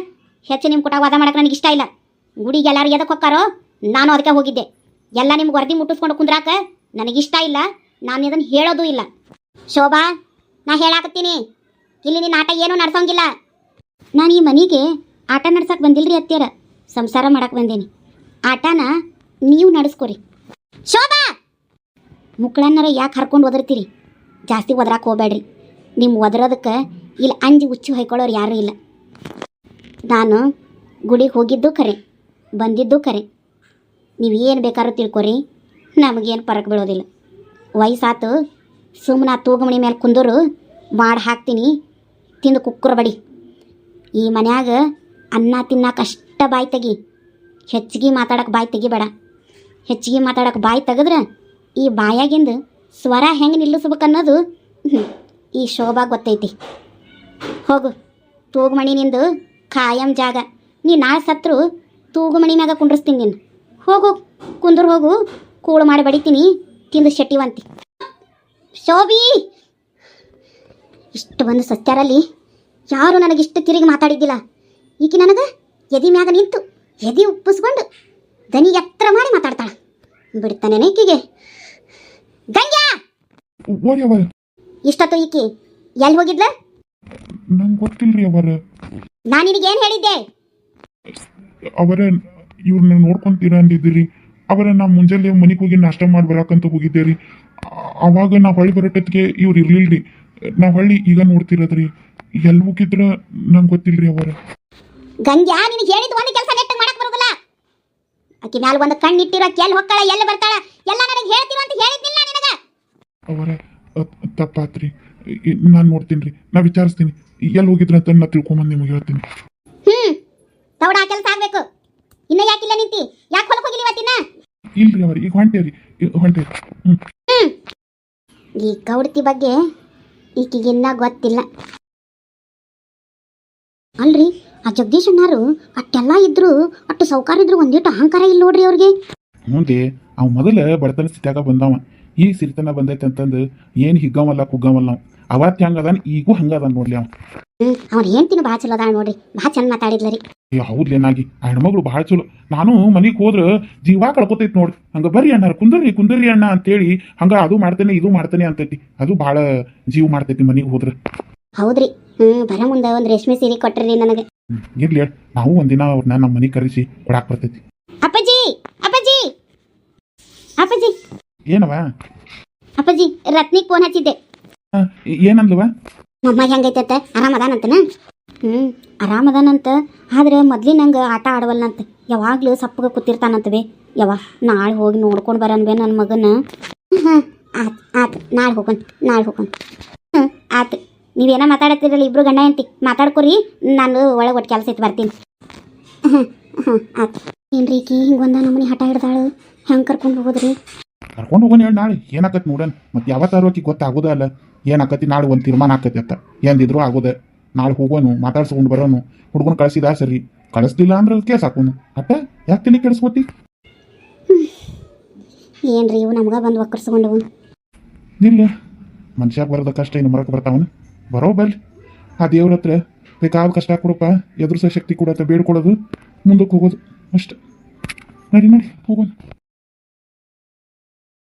ಹೆಚ್ಚು ನಿಮ್ಮ ಕೂಟ ವಾದ ಮಾಡಕ್ಕೆ ನನಗೆ ಇಷ್ಟ ಇಲ್ಲ. ಗುಡಿಗೆ ಎಲ್ಲರೂ ಎದಕ್ಕೆ ಹೋಗ್ತಾರೋ ನಾನು ಅದಕ್ಕೆ ಹೋಗಿದ್ದೆ. ಎಲ್ಲ ನಿಮ್ಗೆ ವರದಿ ಮುಟ್ಟಿಸ್ಕೊಂಡು ಕುಂದ್ರಾಕ ನನಗಿಷ್ಟ ಇಲ್ಲ. ನಾನು ಇದನ್ನು ಹೇಳೋದು ಇಲ್ಲ. ಶೋಭಾ, ನಾ ಹೇಳಾಕತ್ತೀನಿ, ಇಲ್ಲಿ ನಿನ್ನ ಆಟ ಏನೂ ನಡ್ಸೋಂಗಿಲ್ಲ. ನಾನು ಈ ಮನೆಗೆ ಆಟ ನಡ್ಸಕ್ಕೆ ಬಂದಿಲ್ರಿ ಅತ್ಯಾರ, ಸಂಸಾರ ಮಾಡಕ್ಕೆ ಬಂದೇನಿ. ಆಟನ ನೀವು ನಡೆಸ್ಕೊರಿ. ಶೋಭಾ, ಮುಕ್ಕಳನ್ನರ ಯಾಕೆ ಹರ್ಕೊಂಡು ಒದರ್ತೀರಿ? ಜಾಸ್ತಿ ಒದರಾಕೆ ಹೋಗ್ಬೇಡ್ರಿ. ನಿಮ್ಮ ಒದರೋದಕ್ಕೆ ಇಲ್ಲಿ ಅಂಜಿ ಹುಚ್ಚು ಹೊಯ್ಕೊಳ್ಳೋರು ಯಾರೂ ಇಲ್ಲ. ನಾನು ಗುಡಿಗೆ ಹೋಗಿದ್ದು ಖರೆ, ಬಂದಿದ್ದು ಖರೆ. ನೀವು ಏನು ಬೇಕಾದ್ರೂ ತಿಳ್ಕೊರಿ, ನಮಗೇನು ಪರಕ್ ಬೀಳೋದಿಲ್ಲ. ವಯಸ್ಸಾತು, ಸುಮ್ಮನೆ ತೂಗುಮಣಿ ಮೇಲೆ ಕುಂದೂರು ಮಾಡಿ ಹಾಕ್ತೀನಿ, ತಿಂದು ಕುಕ್ಕುರ ಬಡಿ. ಈ ಮನ್ಯಾಗ ಅನ್ನ ತಿನ್ನಕಷ್ಟ ಬಾಯಿ ತೆಗಿ, ಹೆಚ್ಚಿಗೆ ಮಾತಾಡಕ್ಕೆ ಬಾಯಿ ತೆಗಿಬೇಡ. ಹೆಚ್ಚಿಗೆ ಮಾತಾಡಕ್ಕೆ ಬಾಯಿ ತೆಗೆದ್ರೆ ಈ ಬಾಯಾಗಿಂದ ಸ್ವರ ಹೆಂಗೆ ನಿಲ್ಲಿಸ್ಬೇಕು ಅನ್ನೋದು ಈ ಶೋಭಾ ಗೊತ್ತೈತಿ. ಹೋಗು, ತೂಗುಮಣಿ ನಿಂದು ಖಾಯಂ ಜಾಗ. ನೀ ನಾಳೆ ಸತ್ರು ತೂಗುಮಣಿ ಮ್ಯಾಗ ಕುಂಡ್ರಿಸ್ತೀನಿ ನೀನು. ಹೋಗು, ಕುಂದ್ರು ಹೋಗು, ಕೂಳು ಮಾಡಿ ಬಡಿತೀನಿ, ತಿಂದು ಶೆಟ್ಟಿವಂತಿ. ಶೋಭಿ, ಇಷ್ಟು ಬಂದು ಸತ್ಯಾರಲ್ಲಿ ಯಾರು ನನಗಿಷ್ಟು ತಿರುಗಿ ಮಾತಾಡಿದ್ದಿಲ್ಲ. ಈಕೆ ನನಗೆ ಎದಿ ಮ್ಯಾಗ ನಿಂತು ಎದಿ ಉಪ್ಪಿಸ್ಕೊಂಡು ದನಿ ಎತ್ತರ ಮಾಡಿ ಮಾತಾಡ್ತಾಳ. ಬಿಡ್ತಾನೆ ಈಕೆಗೆ. ಗಂಗ್ಯಾ, ಇಷ್ಟೊತ್ತು ಈಕಿ ಎಲ್ಲಿ ಹೋಗಿದ್ಲ? ನಂಗೆ ಗೊತ್ತಿಲ್ರಿ ಅವರ. ನಾನು ನಿನಗೇನು ಹೇಳಿದ್ದೆ? ಅವರ ಇವ್ರನ್ನ ನೋಡ್ಕೊಂತೀರ ಅಂದಿದ್ದೀರಿ. ಅವರ ನಾ ಮುಂಜಾನೆ ಮನೆಗೆ ಹೋಗಿ ನಾಷ್ಟ ಮಾಡಿ ಬರಾಕಂತ ಹೋಗಿದ್ದೆ ರೀ. ಅವಾಗ ನಾ ಹೊಳ್ಳಿ ಬರೋಟತ್ಗೆ ಇವ್ರು ಇರ್ಲಿಲ್ರಿ. ನಾ ಹೊಳ್ಳಿ ಈಗ ನೋಡ್ತಿರೋದ್ರಿ. ಎಲ್ಲಿ ಹೋಗಿದ್ರ ನಂಗೆ ಗೊತ್ತಿಲ್ರಿ ಅವರ. ಗಂಗ್ಯಾ, ನಿನಗೆ ಹೇಳಿದ ಒಂದು ಕೆಲಸ ನೆಟ್ಟಗೆ ಮಾಡಕ್ ಬರೋದಿಲ್ಲ. ಆಕಿ ಮ್ಯಾಲ ಒಂದು ಕಣ್ಣು ಇಟ್ಟಿರೋಕೆ ಎಲ್ಲಿ ಹೋಗ್ತಾಳ ಎಲ್ಲಿ ಬರ್ತಾಳ ಎಲ್ಲ ನನಗೆ ಹೇಳ್ತಿರೋ ಅಂತ ಹೇಳಿದ್ನಿಲ್ಲ ನಿನಗ? ಅವರ ತಪ್ಪಾತ್ರಿ. ನಾನು ನೋಡ್ತೀನಿ ರೀ, ನಾ ವಿಚಾರಿಸ್ತೀನಿ ಎಲ್ಲಿ ಹೋಗಿದ್ರ ಅಂತ ನಾ ತಿಳ್ಕೊಂಬಂದು ನಿಮಗೆ ಹೇಳ್ತೀನಿ. ತೌಡ ಆ ಕೆಲಸ ಆಗ್ಬೇಕು. ಇನ್ನ ಯಾಕಿಲ್ಲ ನಿಂತಿ? ಯಾಕೆ ಹೊಲಕ್ಕೆ ಹೋಗಿಲ್ಲ ಇವತ್ತಿನ? ಇಲ್ರಿ ಅವ್ರ, ಈಗ ಹೊಂಟೇರಿ ಹೊಂಟೇರಿ. ಈ ಗೌಡತಿ ಬಗ್ಗೆ ಈಕಿಗಿನ್ನ ಗೊತ್ತಿಲ್ಲ. ಅಲ್ರಿ, ಆ ಜಗದೀಶ್ ಅಣ್ಣಾರು ಅಟ್ಟೆಲ್ಲ ಇದ್ರು, ಅಟ್ಟು ಸೌಕಾರ ಇದ್ರು, ಒಂದಿಟ್ಟು ಅಹಂಕಾರ ಇಲ್ಲ ನೋಡ್ರಿ ಅವ್ರಿಗೆ. ಮುಂದೆ ಅವ್ ಮೊದಲ ಬಡತನ ಸ್ಥಿತಿಯಾಗ ಬಂದವ, ಈ ಸಿರಿತನ ಬಂದೈತೆ ಅಂತಂದು ಏನು ಹಿಗ್ಗವಲ್ಲ ಕುಗ್ಗವಲ್ಲ ನಾವು. ಅವತ್ತು ಹಂಗದಾನ, ಈಗೂ ಹಂಗದ ನೋಡ್ಲಿ ಅವ. ಅವ್ರು ಹೇಳ್ತೀನಿ ಭಾಳ ಚಲೋ ಅದಾಳ ನೋಡ್ರಿ, ಭಾಳ ಚಂದ ಮಾತಾಡಿದ್ಲರಿ. ಹೌದ್ಲೇನಾಗಿ ಆ ಹೆಣ್ಮಗಳು ಭಾಳ ಚಲೋ. ನಾನು ಮನೆಗೆ ಹೋದ್ರೆ ಜೀವ ಕಳ್ಕೊತೈತಿ ನೋಡ್ರಿ. ಹಂಗ ಬರ್ರಿ ಅಣ್ಣ, ಕುಂದರ್ರಿ ಅಣ್ಣ ಅಂತೇಳಿ ಹಂಗ ಅದು ಮಾಡ್ತೇನೆ ಇದು ಮಾಡ್ತೇನೆ ಅಂತೈತಿ. ಅದು ಭಾಳ ಜೀವ ಮಾಡ್ತೈತಿ ಮನೆಗೆ ಹೋದ್ರೆ. ಹೌದ್ರಿ. ಬರ ಮುಂದೆ ಒಂದು ರೇಷ್ಮೆ ಸೀರೆ ಕೊಟ್ರಿ ನನಗೆ. ಇರ್ಲಿ, ನಾವು ಒಂದಿನ ಅವ್ರನ್ನ ನಮ್ಮ ಮನೆಗೆ ಕರೆಸಿ ಕೊಡಾಕ್ ಬರ್ತೈತಿ. ಅಪ್ಪಾಜಿ, ಅಪ್ಪಾಜಿ, ಅಪ್ಪಾಜಿ. ಏನವ? ಅಪ್ಪಾಜಿ, ರತ್ನಿಗೆ ಫೋನ್ ಹಚ್ಚಿದ್ದೆ. ಏನಂದ್ಲವ? ನಮ್ಮ ಹೆಂಗೈತೆ ಆರಾಮದಾನಂತನ? ಆರಾಮದಾನಂತ. ಆದ್ರೆ ಮೊದ್ಲಿನಂಗೆ ಆಟ ಆಡವಲ್ಲಂತ, ಯಾವಾಗ್ಲೂ ಸಪ್ಪಗೆ ಕೂತಿರ್ತಾನಂತವೆ. ನಾಳೆ ಹೋಗಿ ನೋಡ್ಕೊಂಡು ಬರನ್ಬೇ ನನ್ನ ಮಗನ. ಆತು, ನಾಳೆ ಹೋಗೋಣ. ಆತು, ನೀವೇನೋ ಮಾತಾಡತ್ತೀರಲ್ಲ ಇಬ್ರು ಗಂಡ ಹೆಂಡತಿ, ಮಾತಾಡ್ಕೊರಿ. ನಾನು ಒಳಗೆ ಒಟ್ಟು ಕೆಲಸ ಐತಿ, ಬರ್ತೀನಿ. ಆತು. ಏನ್ರಿ ಈಕಿ ಹಿಂಗೊಂದ ನಮ್ಮನೆ ಹಠ ಹಿಡ್ದಾಳು, ಹೆಂಗೆ ಕರ್ಕೊಂಡು ಹೋಗೋದ್ರಿ? ಕರ್ಕೊಂಡು ಹೋಗೋಣ ಹೇಳಿ, ನಾಳೆ ಏನಾಕತಿ ನೋಡೋಣ. ಮತ್ತೆ ಯಾವತ್ತಾರು ಆಕಿ ಗೊತ್ತಾಗೋದ ಅಲ್ಲ ಏನಾಕತಿ. ನಾಳೆ ಒಂದು ತೀರ್ಮಾನ ಆಕತಿ ಅಂತ ಎಂದಿದ್ರು ಆಗೋದ. ನಾಳೆ ಹೋಗೋನು, ಮಾತಾಡ್ಸ್ಕೊಂಡು ಬರೋನು. ಹುಡುಗನ ಕಳಿಸಿದ ಸರಿ, ಕಳಿಸ್ಲಿಲ್ಲ ಅಂದ್ರೆ ಕೇಸ್ ಹಾಕೋನು. ಅಟ್ಟ ಯಾಕೆ ತಿಳಿ ಕೆಡಿಸ್ಕೋತಿ? ಏನ್ರಿ ಇವು ನಮ್ಗೆ ಬಂದು ಒಕ್ಕರ್ಸ್ಕೊಂಡವು. ಇಲ್ಲ, ಮನುಷ್ಯಾಗ ಬರೋದ ಕಷ್ಟ ಇನ್ನು ಮರಕ್ಕೆ ಬರ್ತಾವನು. ಬರೋ ಬಲ್ಲಿ ಆ ದೇವ್ರ ಹತ್ರ ಬೇಕಾದ ಕಷ್ಟ ಕೊಡಪ್ಪ, ಎದುರಿಸೋ ಶಕ್ತಿ ಕೊಡತ್ತ ಬೇಡ್ಕೊಳ್ಳೋದು, ಮುಂದಕ್ಕೆ ಹೋಗೋದು ಅಷ್ಟೆ. ನಡಿ ನಡಿ ಹೋಗೋಣ